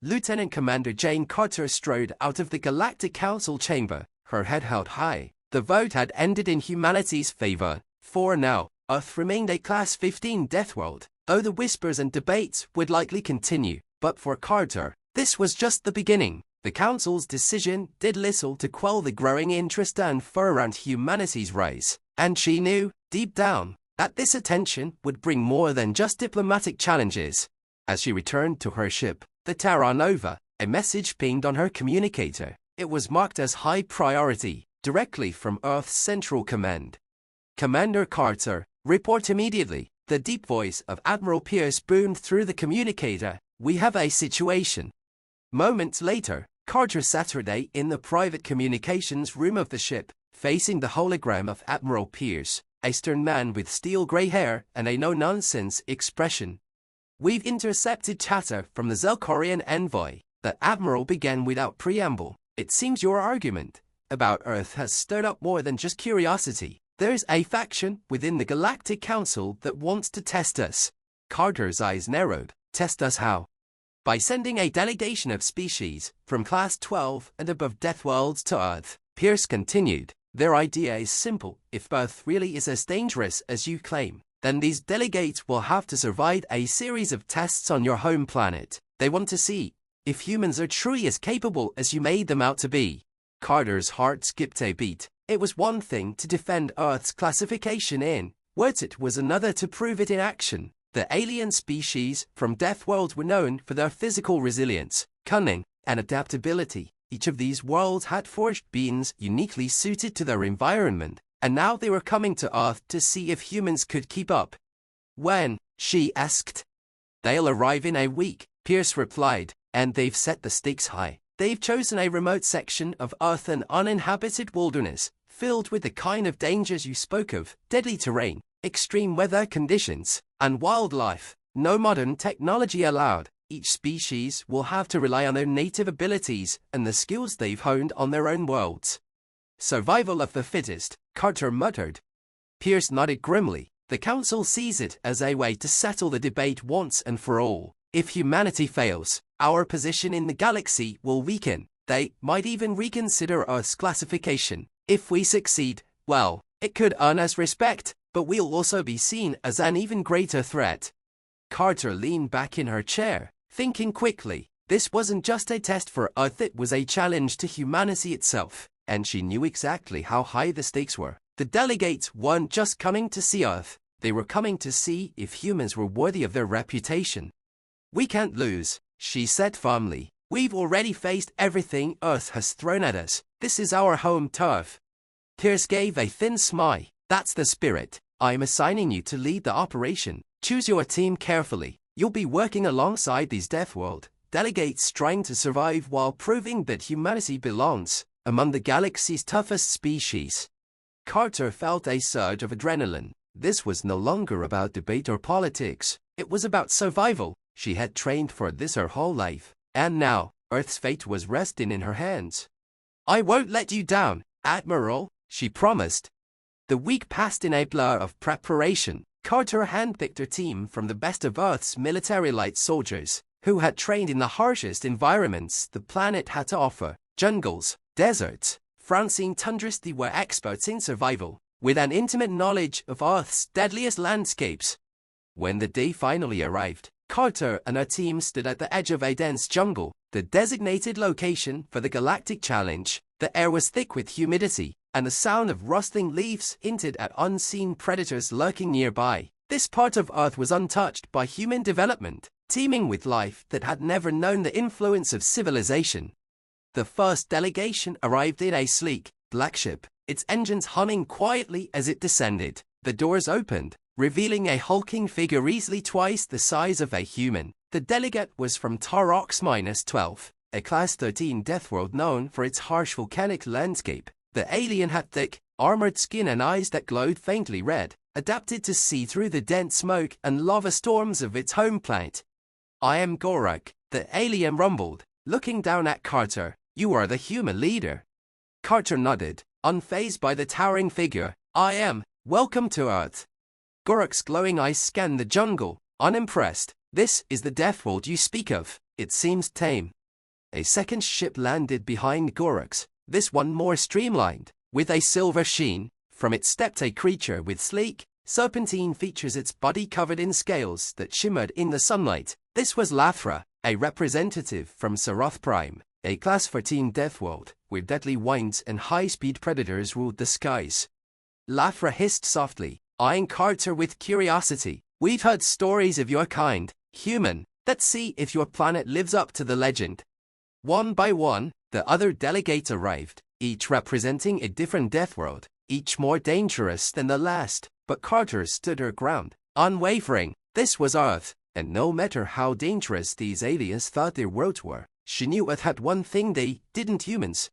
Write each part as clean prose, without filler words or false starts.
Lieutenant Commander Jane Carter strode out of the Galactic Council chamber, her head held high. The vote had ended in humanity's favor. For now, Earth remained a Class 15 Deathworld, though the whispers and debates would likely continue. But for Carter, this was just the beginning. The Council's decision did little to quell the growing interest and fur around humanity's rise, and she knew, deep down, that this attention would bring more than just diplomatic challenges. As she returned to her ship, the Terra Nova, a message pinged on her communicator. It was marked as high priority, directly from Earth's Central Command. Commander Carter, report immediately. The deep voice of Admiral Pierce boomed through the communicator. We have a situation. Moments later, Carter sat in the private communications room of the ship, facing the hologram of Admiral Pierce, a stern man with steel-gray hair and a no-nonsense expression. We've intercepted chatter from the Zelkorian envoy. The Admiral began without preamble. It seems your argument about Earth has stirred up more than just curiosity. There's a faction within the Galactic Council that wants to test us. Carter's eyes narrowed. Test us how? By sending a delegation of species from Class 12 and above Deathworlds to Earth. Pierce continued. Their idea is simple. If Earth really is as dangerous as you claim, then these delegates will have to survive a series of tests on your home planet. They want to see if humans are truly as capable as you made them out to be. Carter's heart skipped a beat. It was one thing to defend Earth's classification in words, it was another to prove it in action. The alien species from Deathworld were known for their physical resilience, cunning, and adaptability. Each of these worlds had forged beings uniquely suited to their environment, and now they were coming to Earth to see if humans could keep up. When? She asked. They'll arrive in a week, Pierce replied, and they've set the stakes high. They've chosen a remote section of Earth, an uninhabited wilderness, filled with the kind of dangers you spoke of, deadly terrain, extreme weather conditions, and wildlife. No modern technology allowed. Each species will have to rely on their native abilities and the skills they've honed on their own worlds. Survival of the fittest, Carter muttered. Pierce nodded grimly. The Council sees it as a way to settle the debate once and for all. If humanity fails, our position in the galaxy will weaken. They might even reconsider Earth's classification. If we succeed, well, it could earn us respect, but we'll also be seen as an even greater threat. Carter leaned back in her chair, thinking quickly. This wasn't just a test for Earth, it was a challenge to humanity itself. And she knew exactly how high the stakes were. The delegates weren't just coming to see Earth, they were coming to see if humans were worthy of their reputation. We can't lose, she said firmly. We've already faced everything Earth has thrown at us. This is our home turf. Pierce gave a thin smile. That's the spirit. I'm assigning you to lead the operation. Choose your team carefully. You'll be working alongside these Deathworld delegates trying to survive while proving that humanity belongs among the galaxy's toughest species. Carter felt a surge of adrenaline. This was no longer about debate or politics. It was about survival. She had trained for this her whole life, and now, Earth's fate was resting in her hands. I won't let you down, Admiral, she promised. The week passed in a blur of preparation. Carter handpicked her team from the best of Earth's military light soldiers, who had trained in the harshest environments the planet had to offer. Jungles, deserts, Francine tundras. They were experts in survival, with an intimate knowledge of Earth's deadliest landscapes. When the day finally arrived, Carter and her team stood at the edge of a dense jungle, the designated location for the Galactic Challenge. The air was thick with humidity, and the sound of rustling leaves hinted at unseen predators lurking nearby. This part of Earth was untouched by human development, teeming with life that had never known the influence of civilization. The first delegation arrived in a sleek, black ship, its engines humming quietly as it descended. The doors opened, revealing a hulking figure easily twice the size of a human. The delegate was from Tarox-12, a Class 13 Deathworld known for its harsh volcanic landscape. The alien had thick, armored skin and eyes that glowed faintly red, adapted to see through the dense smoke and lava storms of its home planet. I am Gorak, the alien rumbled, looking down at Carter. You are the human leader. Carter nodded, unfazed by the towering figure. I am. Welcome to Earth. Gorak's glowing eyes scanned the jungle, unimpressed. This is the Deathworld you speak of. it seems tame. A second ship landed behind Gorux, this one more streamlined, with a silver sheen. From it stepped a creature with sleek, serpentine features, its body covered in scales that shimmered in the sunlight. This was Lathra, a representative from Saroth Prime, a Class 14 Deathworld, where deadly winds and high-speed predators ruled the skies. Lathra hissed softly, eyeing Carter with curiosity. "We've heard stories of your kind, human. Let's see if your planet lives up to the legend." One by one, the other delegates arrived, each representing a different Deathworld, each more dangerous than the last. But Carter stood her ground, unwavering. This was Earth, and no matter how dangerous these aliens thought their worlds were, she knew Earth had one thing they didn't: humans.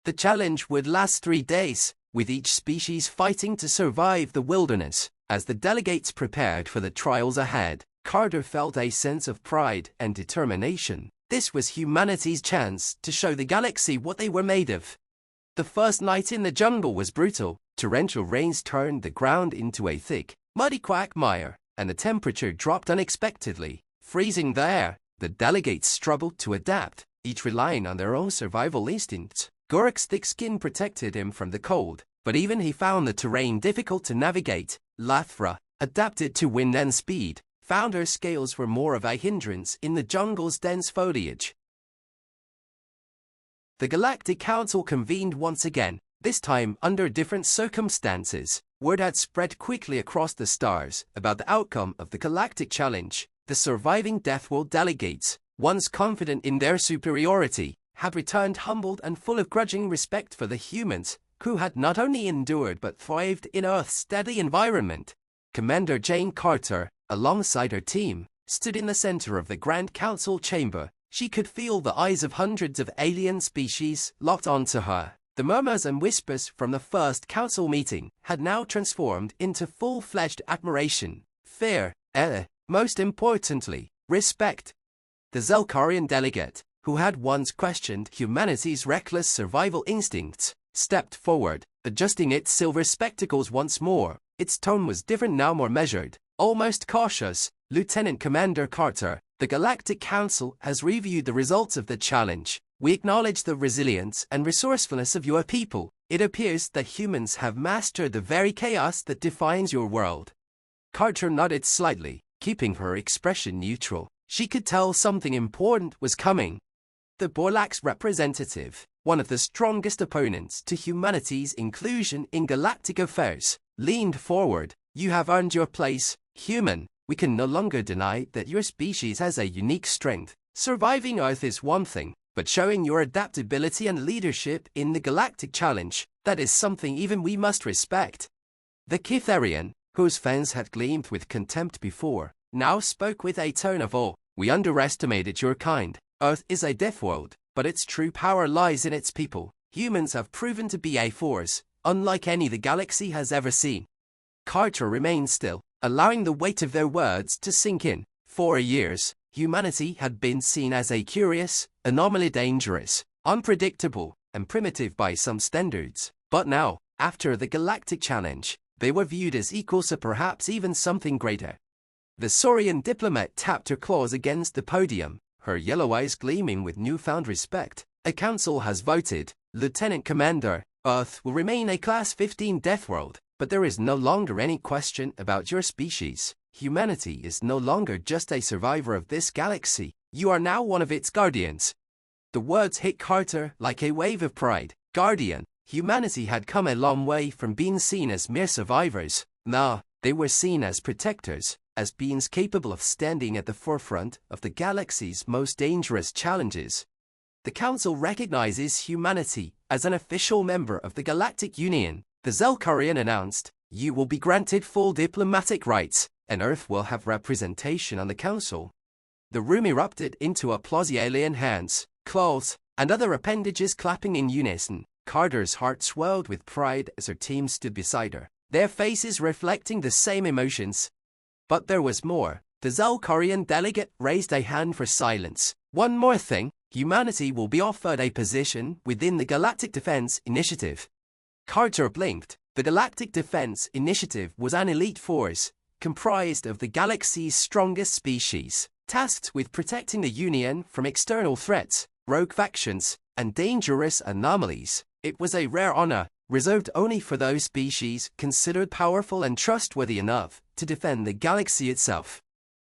The challenge would last 3 days, with each species fighting to survive the wilderness. As the delegates prepared for the trials ahead, Carter felt a sense of pride and determination. This was humanity's chance to show the galaxy what they were made of. The first night in the jungle was brutal. Torrential rains turned the ground into a thick, muddy quagmire, and the temperature dropped unexpectedly, freezing the air. The delegates struggled to adapt, each relying on their own survival instincts. Gorek's thick skin protected him from the cold, but even he found the terrain difficult to navigate. Lathra, adapted to wind and speed, found her scales were more of a hindrance in the jungle's dense foliage. The Galactic Council convened once again, this time under different circumstances. Word had spread quickly across the stars about the outcome of the Galactic Challenge. The surviving Deathworld delegates, once confident in their superiority, had returned humbled and full of grudging respect for the humans, who had not only endured but thrived in Earth's deadly environment. Commander Jane Carter, alongside her team, stood in the center of the Grand Council chamber. She could feel the eyes of hundreds of alien species locked onto her. The murmurs and whispers from the first council meeting had now transformed into full-fledged admiration, fear, and, most importantly, respect. The Zelkarian delegate, who had once questioned humanity's reckless survival instincts, stepped forward, adjusting its silver spectacles once more. Its tone was different now, more measured, almost cautious. "Lieutenant Commander Carter, the Galactic Council has reviewed the results of the challenge. We acknowledge the resilience and resourcefulness of your people. It appears that humans have mastered the very chaos that defines your world." Carter nodded slightly, keeping her expression neutral. She could tell something important was coming. The Borlax representative, one of the strongest opponents to humanity's inclusion in galactic affairs, leaned forward. "You have earned your place, human. We can no longer deny that your species has a unique strength. Surviving Earth is one thing, but showing your adaptability and leadership in the Galactic Challenge, that is something even we must respect." The Kitharian, whose fangs had gleamed with contempt before, now spoke with a tone of awe. "We underestimated your kind. Earth is a Deathworld, but its true power lies in its people. Humans have proven to be a force, unlike any the galaxy has ever seen." Carter remained still, allowing the weight of their words to sink in. For years, humanity had been seen as a curious anomaly, dangerous, unpredictable, and primitive by some standards. But now, after the Galactic Challenge, they were viewed as equals, or perhaps even something greater. The Saurian diplomat tapped her claws against the podium, her yellow eyes gleaming with newfound respect. "A council has voted, Lieutenant Commander. Earth will remain a Class 15 Deathworld, but there is no longer any question about your species. Humanity is no longer just a survivor of this galaxy. You are now one of its guardians." The words hit Carter like a wave of pride. Guardian. Humanity had come a long way from being seen as mere survivors. Now, they were seen as protectors, as beings capable of standing at the forefront of the galaxy's most dangerous challenges. The Council recognizes humanity as an official member of the Galactic Union. The Zelkarian announced, "You will be granted full diplomatic rights, and Earth will have representation on the Council." The room erupted into applause, alien hands, claws, and other appendages clapping in unison. Carter's heart swelled with pride as her team stood beside her, their faces reflecting the same emotions. But there was more. The Zelkarian delegate raised a hand for silence. "One more thing. Humanity will be offered a position within the Galactic Defense Initiative." Carter blinked. The Galactic Defense Initiative was an elite force, comprised of the galaxy's strongest species. tasked with protecting the Union from external threats, rogue factions, and dangerous anomalies. It was a rare honor, reserved only for those species considered powerful and trustworthy enough to defend the galaxy itself.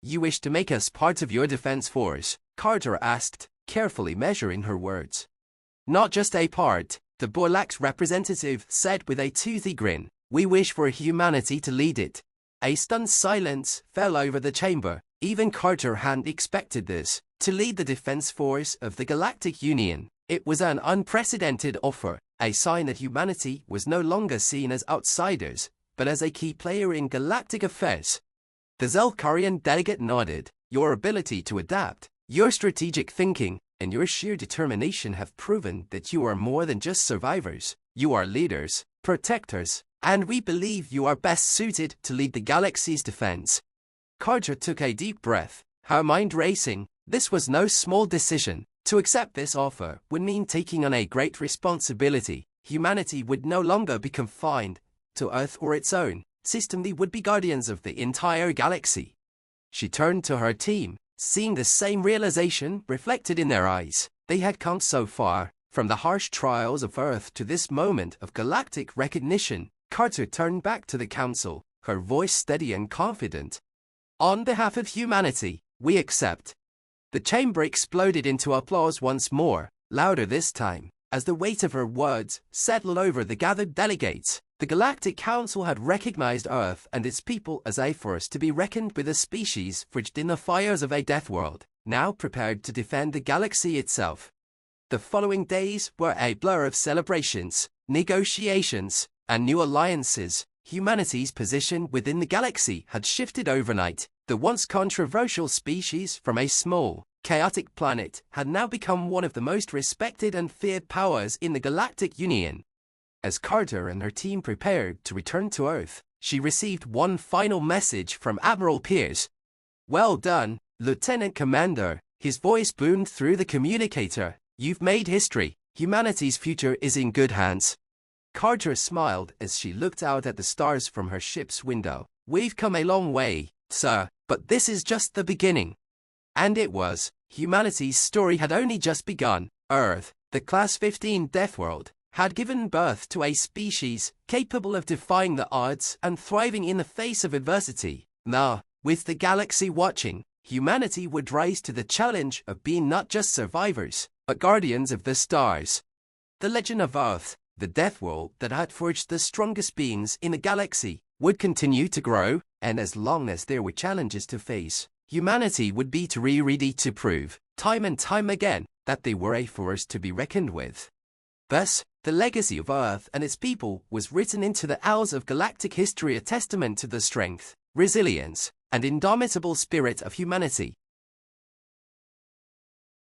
"You wish to make us part of your defense force?" Carter asked, carefully measuring her words. "Not just a part," the Borlax representative said with a toothy grin. "We wish for humanity to lead it." A stunned silence fell over the chamber. Even Carter hadn't expected this. To lead the defense force of the Galactic Union. It was an unprecedented offer, a sign that humanity was no longer seen as outsiders, but as a key player in galactic affairs. The Zelkarian delegate nodded. "Your ability to adapt, your strategic thinking, and your sheer determination have proven that you are more than just survivors. You are leaders, protectors, and we believe you are best suited to lead the galaxy's defense." Carter took a deep breath, her mind racing. This was no small decision. To accept this offer would mean taking on a great responsibility. Humanity would no longer be confined to Earth or its own system. They would be guardians of the entire galaxy. She turned to her team, seeing the same realization reflected in their eyes. They had come so far, from the harsh trials of Earth to this moment of galactic recognition. Carter turned back to the Council, her voice steady and confident. "On behalf of humanity, we accept." The chamber exploded into applause once more, louder this time, as the weight of her words settled over the gathered delegates. The Galactic Council had recognized Earth and its people as a force to be reckoned with, a species forged in the fires of a Deathworld, now prepared to defend the galaxy itself. The following days were a blur of celebrations, negotiations, and new alliances. Humanity's position within the galaxy had shifted overnight. The once controversial species from a small, chaotic planet had now become one of the most respected and feared powers in the Galactic Union. As Carter and her team prepared to return to Earth, she received one final message from Admiral Pierce. "Well done, Lieutenant Commander," his voice boomed through the communicator. "You've made history. Humanity's future is in good hands." Carter smiled as she looked out at the stars from her ship's window. "We've come a long way, sir, but this is just the beginning." And it was. Humanity's story had only just begun. Earth, the Class 15 Deathworld, had given birth to a species capable of defying the odds and thriving in the face of adversity. Now, with the galaxy watching, humanity would rise to the challenge of being not just survivors, but guardians of the stars. The legend of Earth, the Deathworld that had forged the strongest beings in the galaxy, would continue to grow, and as long as there were challenges to face, humanity would be ready to prove, time and time again, that they were a force to be reckoned with. Thus, the legacy of Earth and its people was written into the annals of galactic history, a testament to the strength, resilience, and indomitable spirit of humanity.